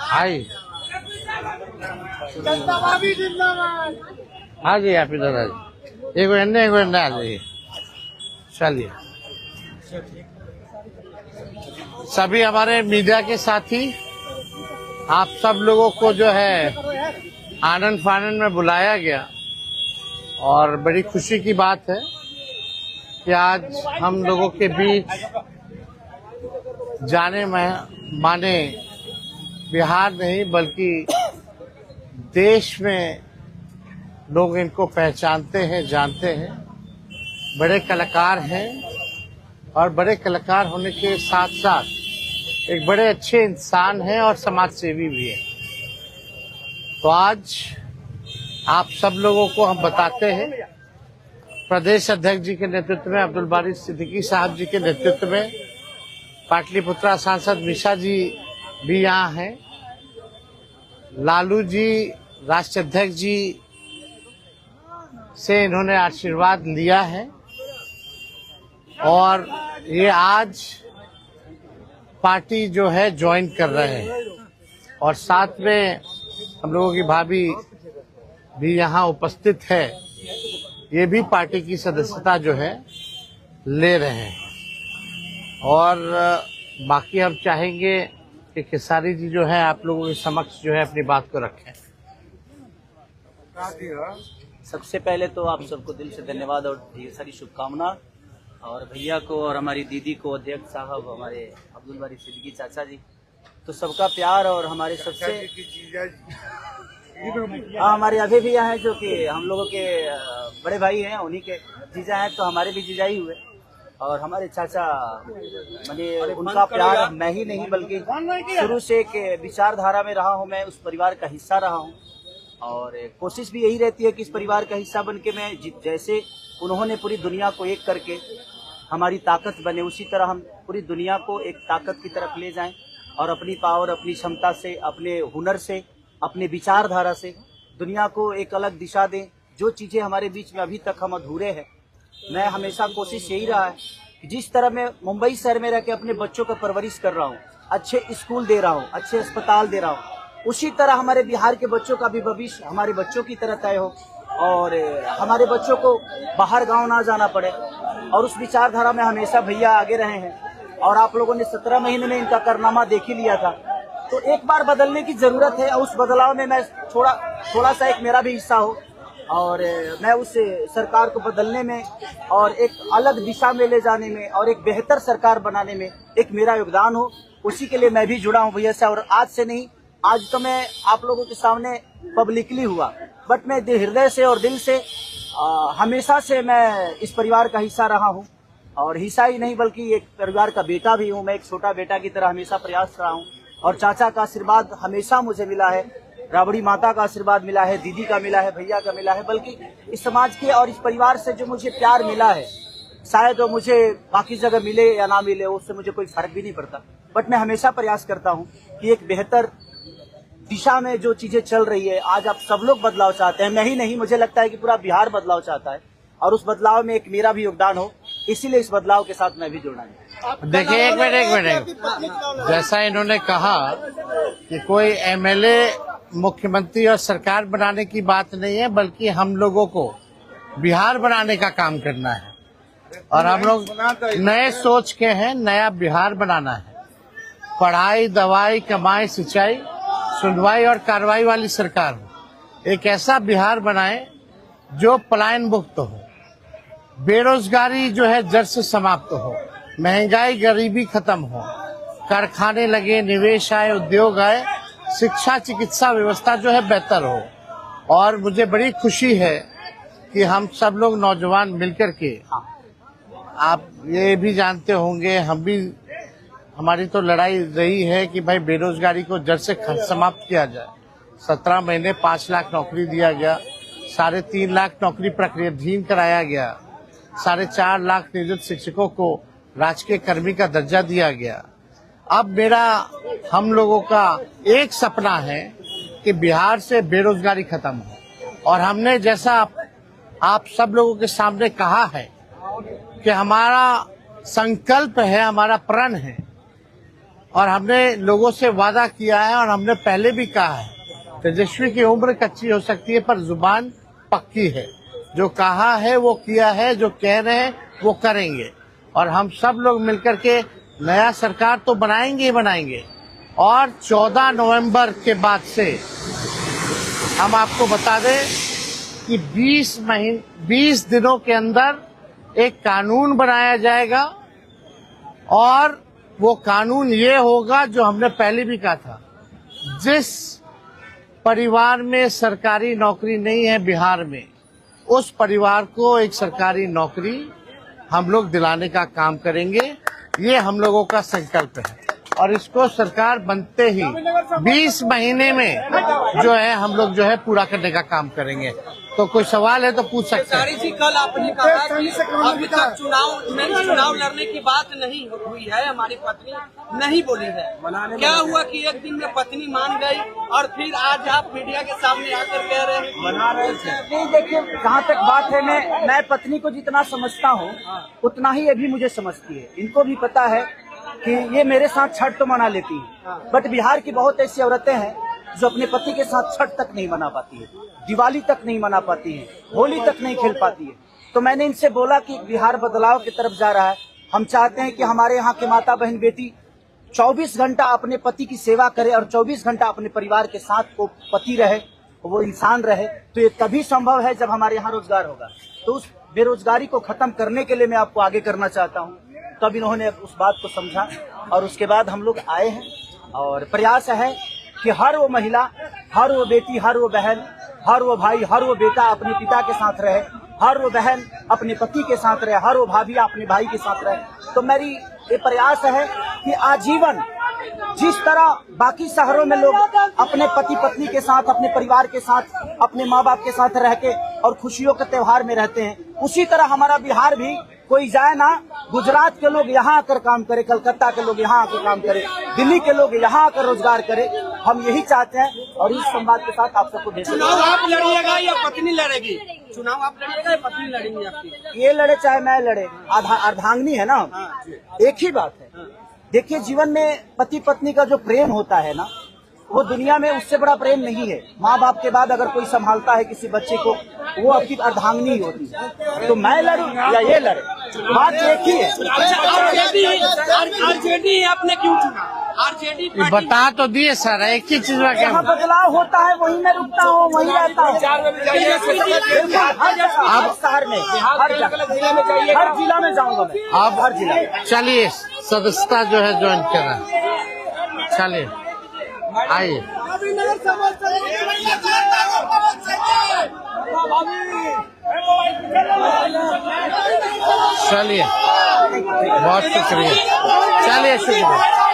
हाय हाँ जी आप इधर आ जाइए, एक घंटे आ जाइए। चलिए सभी हमारे मीडिया के साथी, आप सब लोगों को जो है आनंद फानंद में बुलाया गया और बड़ी खुशी की बात है कि आज हम लोगों के बीच जाने माने बिहार नहीं बल्कि देश में लोग इनको पहचानते हैं, जानते हैं। बड़े कलाकार हैं और बड़े कलाकार होने के साथ साथ एक बड़े अच्छे इंसान हैं और समाज सेवी भी हैं। तो आज आप सब लोगों को हम बताते हैं, प्रदेश अध्यक्ष जी के नेतृत्व में, अब्दुल बारी सिद्दीकी साहब जी के नेतृत्व में, पाटलिपुत्रा सांसद मिशा जी भी यहाँ हैं, लालू जी राष्ट्रीय अध्यक्ष जी से इन्होंने आशीर्वाद लिया है और ये आज पार्टी जो है ज्वाइन कर रहे हैं और साथ में हम लोगों की भाभी भी यहाँ उपस्थित है, ये भी पार्टी की सदस्यता जो है ले रहे हैं। और बाकी हम चाहेंगे कि खेसारी जी जो है आप लोगों के समक्ष जो है अपनी बात को रखें। सबसे पहले तो आप सबको दिल से धन्यवाद और ढेर सारी शुभकामना, और भैया को और हमारी दीदी को, अध्यक्ष साहब, हमारे अब्दुल बारी सिद्दीकी चाचा जी, तो सबका प्यार और हमारे सबसे हमारे अभी भी यहाँ हैं जो कि हम लोगों के बड़े भाई हैं, उन्हीं के जीजा हैं, तो हमारे भी जीजा ही हुए। और हमारे चाचा मैंने उनका प्यार मैं ही नहीं बल्कि शुरू से एक विचारधारा में रहा हूँ, मैं उस परिवार का हिस्सा रहा हूँ और कोशिश भी यही रहती है कि इस परिवार का हिस्सा बन के मैं जैसे उन्होंने पूरी दुनिया को एक करके हमारी ताकत बने, उसी तरह हम पूरी दुनिया को एक ताकत की तरफ ले जाएं और अपनी पावर, अपनी क्षमता से, अपने हुनर से, अपने विचारधारा से दुनिया को एक अलग दिशा दें। जो चीज़ें हमारे बीच में अभी तक हम अधूरे हैं, मैं हमेशा कोशिश यही रहा है कि जिस तरह मैं मुंबई शहर में रह के अपने बच्चों का परवरिश कर रहा हूँ, अच्छे स्कूल दे रहा हूँ, अच्छे अस्पताल दे रहा हूँ, उसी तरह हमारे बिहार के बच्चों का भी भविष्य हमारे बच्चों की तरह तय हो और हमारे बच्चों को बाहर गांव ना जाना पड़े। और उस विचारधारा में हमेशा भैया आगे रहे हैं और आप लोगों ने 17 महीने में इनका कारनामा देख ही लिया था। तो एक बार बदलने की जरूरत है और उस बदलाव में मैं थोड़ा सा एक मेरा भी हिस्सा हो और मैं उस सरकार को बदलने में और एक अलग दिशा में ले जाने में और एक बेहतर सरकार बनाने में एक मेरा योगदान हो, उसी के लिए मैं भी जुड़ा हूँ भैया से। और आज से नहीं, आज तो मैं आप लोगों के सामने पब्लिकली हुआ, बट मैं हृदय से और दिल से हमेशा से मैं इस परिवार का हिस्सा रहा हूँ और हिस्सा ही नहीं बल्कि एक परिवार का बेटा भी हूँ। मैं एक छोटा बेटा की तरह हमेशा प्रयास रहा हूँ और चाचा का आशीर्वाद हमेशा मुझे मिला है, राबड़ी माता का आशीर्वाद मिला है, दीदी का मिला है, भैया का मिला है, बल्कि इस समाज के और इस परिवार से जो मुझे प्यार मिला है, शायद वो मुझे बाकी जगह मिले या ना मिले उससे मुझे कोई फर्क भी नहीं पड़ता। बट मैं हमेशा प्रयास करता हूँ कि एक बेहतर दिशा में जो चीजें चल रही है, आज आप सब लोग बदलाव चाहते हैं, मैं ही नहीं, मुझे लगता है कि पूरा बिहार बदलाव चाहता है और उस बदलाव में एक मेरा भी योगदान हो, इसीलिए इस बदलाव के साथ मैं भी जुड़ना है। देखिए एक मिनट, जैसा इन्होंने कहा कि कोई एमएलए मुख्यमंत्री और सरकार बनाने की बात नहीं है बल्कि हम लोगों को बिहार बनाने का काम करना है और हम लोग नए सोच के हैं, नया बिहार बनाना है। पढ़ाई, दवाई, कमाई, सिंचाई, सुनवाई और कार्रवाई वाली सरकार हो। एक ऐसा बिहार बनाए जो पलायन मुक्त हो, बेरोजगारी जो है जड़ से समाप्त हो, महंगाई गरीबी खत्म हो, कारखाने लगे, निवेश आए, उद्योग आए, शिक्षा चिकित्सा व्यवस्था जो है बेहतर हो। और मुझे बड़ी खुशी है कि हम सब लोग नौजवान मिलकर के, आप ये भी जानते होंगे, हम भी, हमारी तो लड़ाई रही है कि भाई बेरोजगारी को जड़ से समाप्त किया जाए। 17 महीने 5 लाख नौकरी दिया गया, 3.5 लाख नौकरी प्रक्रियाधीन कराया गया, 4.5 लाख नियोजित शिक्षकों को राजकीय कर्मी का दर्जा दिया गया। अब मेरा, हम लोगों का एक सपना है कि बिहार से बेरोजगारी खत्म हो और हमने जैसा आप सब लोगों के सामने कहा है कि हमारा संकल्प है, हमारा प्रण है और हमने लोगों से वादा किया है और हमने पहले भी कहा है, तेजस्वी की उम्र कच्ची हो सकती है पर जुबान पक्की है। जो कहा है वो किया है, जो कह रहे हैं वो करेंगे और हम सब लोग मिलकर के नया सरकार तो बनाएंगे ही बनाएंगे। और 14 नवंबर के बाद से हम आपको बता दें कि 20 दिनों के अंदर एक कानून बनाया जाएगा और वो कानून ये होगा जो हमने पहले भी कहा था, जिस परिवार में सरकारी नौकरी नहीं है बिहार में, उस परिवार को एक सरकारी नौकरी हम लोग दिलाने का काम करेंगे। ये हम लोगों का संकल्प है और इसको सरकार बनते ही 20 महीने में जो है हम लोग जो है पूरा करने का काम करेंगे। तो कोई सवाल है तो पूछ सकते हैं। जी, कल आपने कहा कि अभी तक चुनाव लड़ने की बात नहीं हुई है, हमारी पत्नी नहीं बोली है। क्या हुआ कि एक दिन में पत्नी मान गई और फिर आज आप मीडिया के सामने आकर कह रहे हैं मना रहे थे? नहीं, देखिए जहाँ तक बात है, मैं पत्नी को जितना समझता हूँ उतना ही ये भी मुझे समझती है। इनको भी पता है कि ये मेरे साथ छठ तो मना लेती है, बट बिहार की बहुत ऐसी औरतें हैं जो अपने पति के साथ छठ तक नहीं मना पाती है, दिवाली तक नहीं मना पाती है, होली तक नहीं खेल पाती है। तो मैंने इनसे बोला कि बिहार बदलाव की तरफ जा रहा है। हम चाहते हैं कि हमारे यहाँ के माता बहन बेटी 24 घंटा अपने पति की सेवा करे और 24 घंटा अपने परिवार के साथ वो पति रहे, वो इंसान रहे। तो ये तभी संभव है जब हमारे यहाँ रोजगार होगा। तो उस बेरोजगारी को खत्म करने के लिए मैं आपको आगे करना चाहता हूँ। तब इन्होंने उस बात को समझा और उसके बाद हम लोग आए हैं और प्रयास है कि हर वो महिला, हर वो बेटी, हर वो बहन, हर वो भाई, हर वो बेटा अपने पिता के साथ रहे, हर वो बहन अपने पति के साथ रहे, हर वो भाभी अपने भाई के साथ रहे। तो मेरी ये प्रयास है कि आजीवन जिस तरह बाकी शहरों में लोग अपने पति पत्नी के साथ, अपने परिवार के साथ, अपने माँ बाप के साथ रह के और खुशियों के त्योहार में रहते हैं, उसी तरह हमारा बिहार भी कोई जाए ना, गुजरात के लोग यहाँ आकर काम करे, कलकत्ता के लोग यहाँ आकर काम करे, दिल्ली के लोग यहाँ आकर रोजगार करे। हम यही चाहते हैं और इस संवाद के साथ आप सबको भेज। चुनाव आप लड़िएगा या पत्नी लड़ेगी? चुनाव आप लड़िएगा या पत्नी लड़ेंगी आपकी? ये लड़े चाहे मैं लड़े, अर्धांगिनी है ना, एक ही बात है। देखिए जीवन में पति पत्नी का जो प्रेम होता है ना, वो दुनिया में उससे बड़ा प्रेम नहीं है। माँ बाप के बाद अगर कोई संभालता है किसी बच्चे को, वो आपकी अर्धांगिनी होती है। तो मैं लड़ूं या ये लड़े, बात एक ही है। आरजेडी आपने क्यों चुना? आरजेडी बता तो दिए सर, एक ही चीज में क्या जहाँ बदलाव होता है वहीं मैं रुकता हूँ, वहीं रहता हूँ। अब शहर में, हर जिला में जाऊंगा मैं। आप हर जिला में चलिए सदस्यता जो है ज्वाइन करें, चलिए आइए। चलिए बहुत शुक्रिया, चलिए शुक्रिया।